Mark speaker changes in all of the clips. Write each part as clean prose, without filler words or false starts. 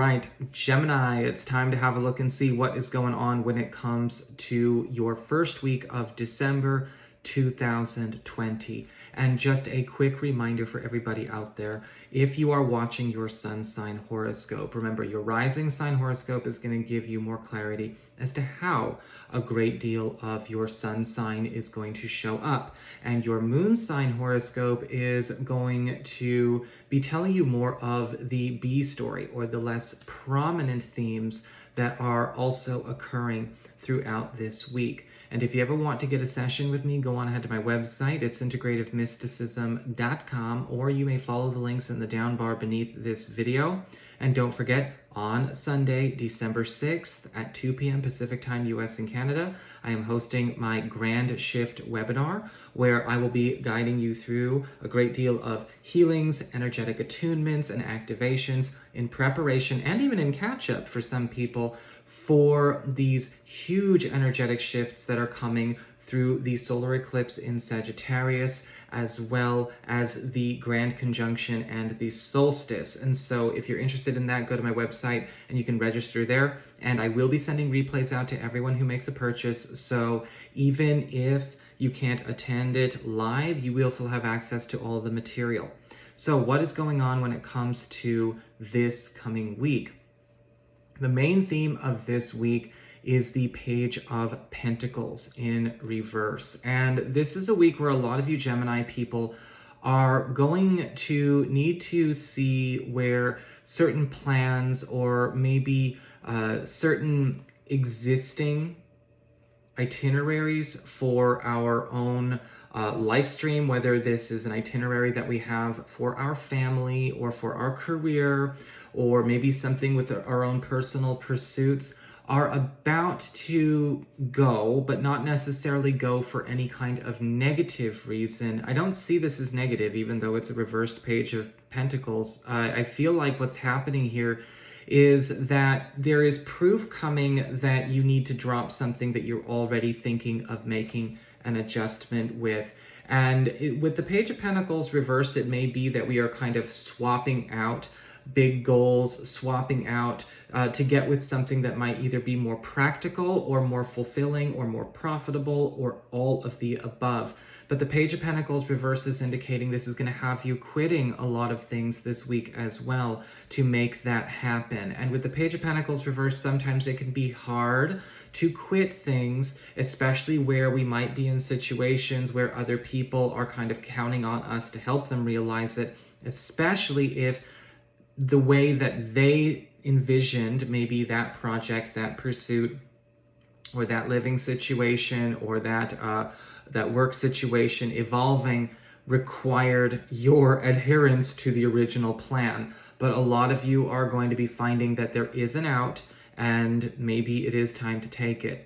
Speaker 1: right, Gemini, it's time to have a look and see what is going on when it comes to your first week of December 2020. And just a quick reminder for everybody out there, if you are watching your sun sign horoscope, remember your rising sign horoscope is going to give you more clarity as to how a great deal of your sun sign is going to show up. And your moon sign horoscope is going to be telling you more of the B story or the less prominent themes that are also occurring throughout this week. And if you ever want to get a session with me, go on ahead to my website. It's integrativemysticism.com, or you may follow the links in the down bar beneath this video. And don't forget, on Sunday, December 6th at 2 p.m. Pacific Time, US and Canada, I am hosting my Grand Shift webinar, where I will be guiding you through a great deal of healings, energetic attunements, and activations in preparation and even in catch-up for some people for these huge energetic shifts that are coming through the solar eclipse in Sagittarius, as well as the grand conjunction and the solstice. And so if you're interested in that, go to my website and you can register there. And I will be sending replays out to everyone who makes a purchase. So even if you can't attend it live, you will still have access to all of the material. So what is going on when it comes to this coming week? The main theme of this week is the Page of Pentacles in reverse. And this is a week where a lot of you Gemini people are going to need to see where certain plans or maybe certain existing itineraries for our own life stream, whether this is an itinerary that we have for our family or for our career, or maybe something with our own personal pursuits, are about to go, but not necessarily go for any kind of negative reason. I don't see this as negative, even though it's a reversed Page of Pentacles. I feel like what's happening here is that there is proof coming that you need to drop something that you're already thinking of making an adjustment with. And with the Page of Pentacles reversed, it may be that we are kind of swapping out big goals, swapping out to get with something that might either be more practical or more fulfilling or more profitable or all of the above. But the Page of Pentacles reverse is indicating this is going to have you quitting a lot of things this week as well to make that happen. And with the Page of Pentacles reverse, sometimes it can be hard to quit things, especially where we might be in situations where other people are kind of counting on us to help them realize it, especially if the way that they envisioned maybe that project, that pursuit, or that living situation, or that work situation evolving required your adherence to the original plan. But a lot of you are going to be finding that there is an out, and maybe it is time to take it.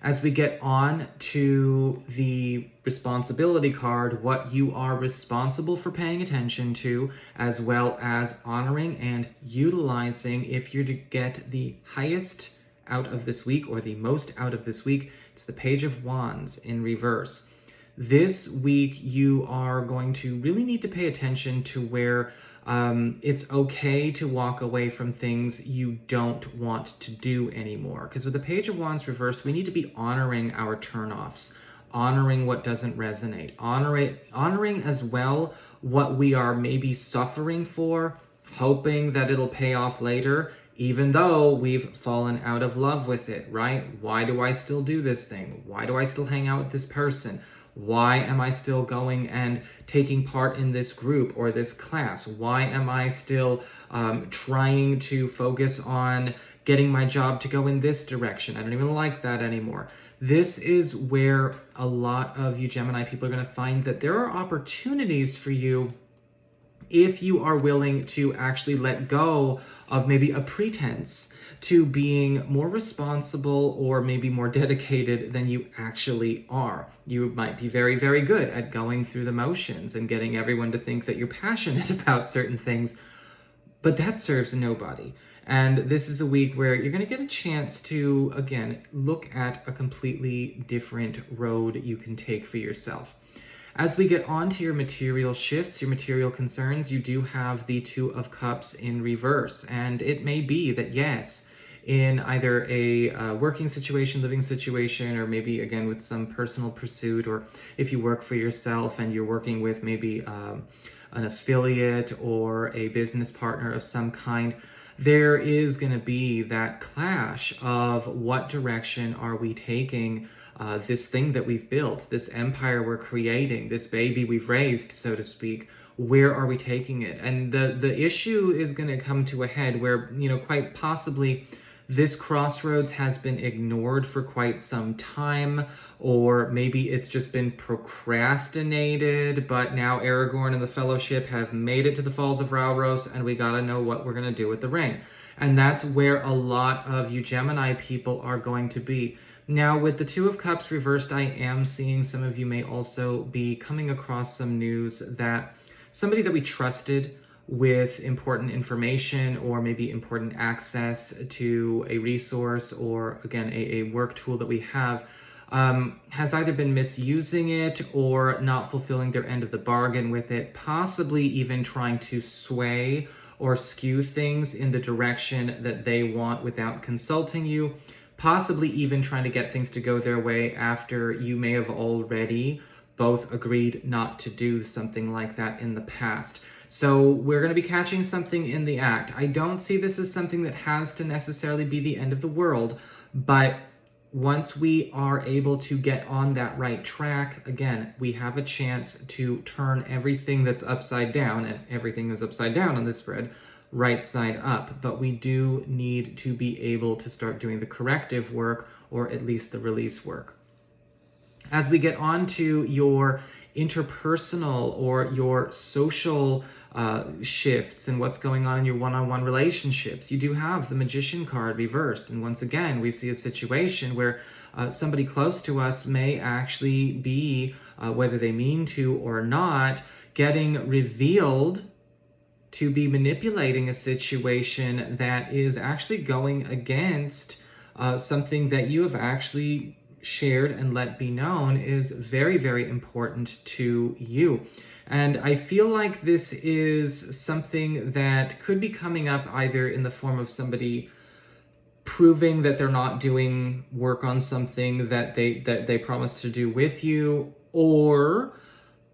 Speaker 1: As we get on to the responsibility card, what you are responsible for paying attention to, as well as honoring and utilizing if you're to get the highest out of this week or the most out of this week, it's the Page of Wands in reverse. This week, you are going to really need to pay attention to where it's okay to walk away from things you don't want to do anymore. Because with the Page of Wands reversed, we need to be honoring our turnoffs, honoring what doesn't resonate, honoring as well what we are maybe suffering for, hoping that it'll pay off later, even though we've fallen out of love with it, right? Why do I still do this thing? Why do I still hang out with this person? Why am I still going and taking part in this group or this class? Why am I still trying to focus on getting my job to go in this direction? I don't even like that anymore. This is where a lot of you Gemini people are going to find that there are opportunities for you if you are willing to actually let go of maybe a pretense to being more responsible or maybe more dedicated than you actually are. You might be very, very good at going through the motions and getting everyone to think that you're passionate about certain things, but that serves nobody. And this is a week where you're going to get a chance to, again, look at a completely different road you can take for yourself. As we get on to your material shifts, your material concerns, you do have the Two of Cups in reverse. And it may be that, yes, in either a working situation, living situation, or maybe again with some personal pursuit, or if you work for yourself and you're working with maybe an affiliate or a business partner of some kind, there is going to be that clash of what direction are we taking this thing that we've built, this empire we're creating, this baby we've raised, so to speak. Where are we taking it? And the issue is going to come to a head where, quite possibly this crossroads has been ignored for quite some time, or maybe it's just been procrastinated, but now Aragorn and the Fellowship have made it to the Falls of Rauros, and we gotta know what we're gonna do with the ring. And that's where a lot of you Gemini people are going to be. Now, with the Two of Cups reversed, I am seeing some of you may also be coming across some news that somebody that we trusted with important information or maybe important access to a resource or, again, a work tool that we have has either been misusing it or not fulfilling their end of the bargain with it, possibly even trying to sway or skew things in the direction that they want without consulting you, possibly even trying to get things to go their way after you may have already both agreed not to do something like that in the past. So we're going to be catching something in the act. I don't see this as something that has to necessarily be the end of the world, but once we are able to get on that right track, again, we have a chance to turn everything that's upside down, and everything is upside down on this spread, right side up. But we do need to be able to start doing the corrective work, or at least the release work. As we get on to your interpersonal or your social shifts and what's going on in your one-on-one relationships, you do have the Magician card reversed. And once again, we see a situation where somebody close to us may actually be, whether they mean to or not, getting revealed to be manipulating a situation that is actually going against something that you have actually shared and let be known is very, very important to you. And I feel like this is something that could be coming up either in the form of somebody proving that they're not doing work on something that they promised to do with you, or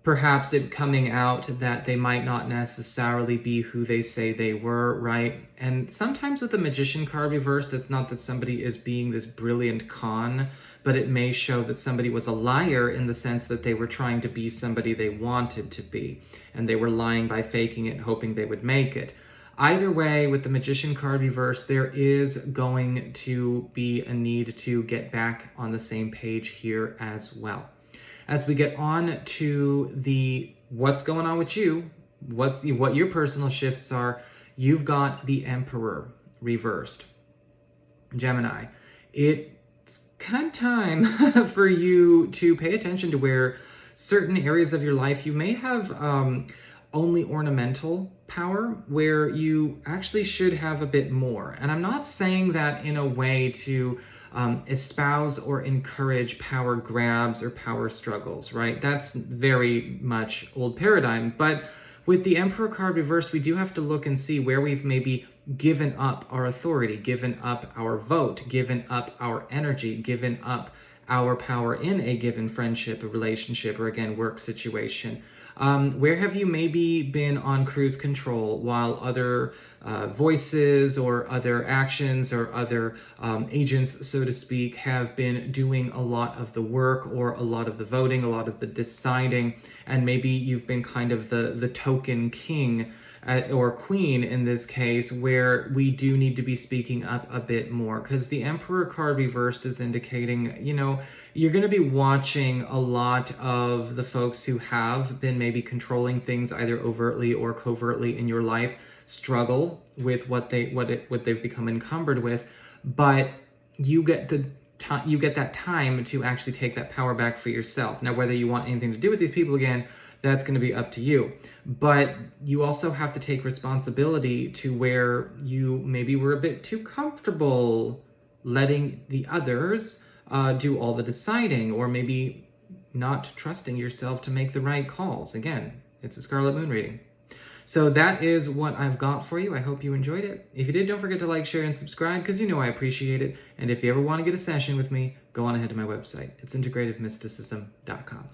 Speaker 1: perhaps it coming out that they might not necessarily be who they say they were, right? And sometimes with the Magician card reversed, it's not that somebody is being this brilliant con, but it may show that somebody was a liar in the sense that they were trying to be somebody they wanted to be, and they were lying by faking it, hoping they would make it. Either way, with the Magician card reversed, there is going to be a need to get back on the same page here as well. As we get on to the what's going on with you, what your personal shifts are, you've got the Emperor reversed. Gemini, it's kind of time for you to pay attention to where certain areas of your life you may have only ornamental power, where you actually should have a bit more. And I'm not saying that in a way to espouse or encourage power grabs or power struggles, right? That's very much old paradigm. But with the Emperor card reversed, we do have to look and see where we've maybe given up our authority, given up our vote, given up our energy, given up our power in a given friendship, a relationship, or again, work situation. Where have you maybe been on cruise control while other voices or other actions or other agents, so to speak, have been doing a lot of the work or a lot of the voting, a lot of the deciding, and maybe you've been kind of the token king or queen in this case, where we do need to be speaking up a bit more, because the Emperor card reversed is indicating, you're going to be watching a lot of the folks who have been maybe controlling things either overtly or covertly in your life struggle with what they've become encumbered with, but you get that time to actually take that power back for yourself. Now, whether you want anything to do with these people again, that's going to be up to you. But you also have to take responsibility to where you maybe were a bit too comfortable letting the others do all the deciding, or maybe not trusting yourself to make the right calls. Again, it's a Scarlet Moon reading. So that is what I've got for you. I hope you enjoyed it. If you did, don't forget to like, share, and subscribe because you know I appreciate it. And if you ever want to get a session with me, go on ahead to my website. It's integrativemysticism.com.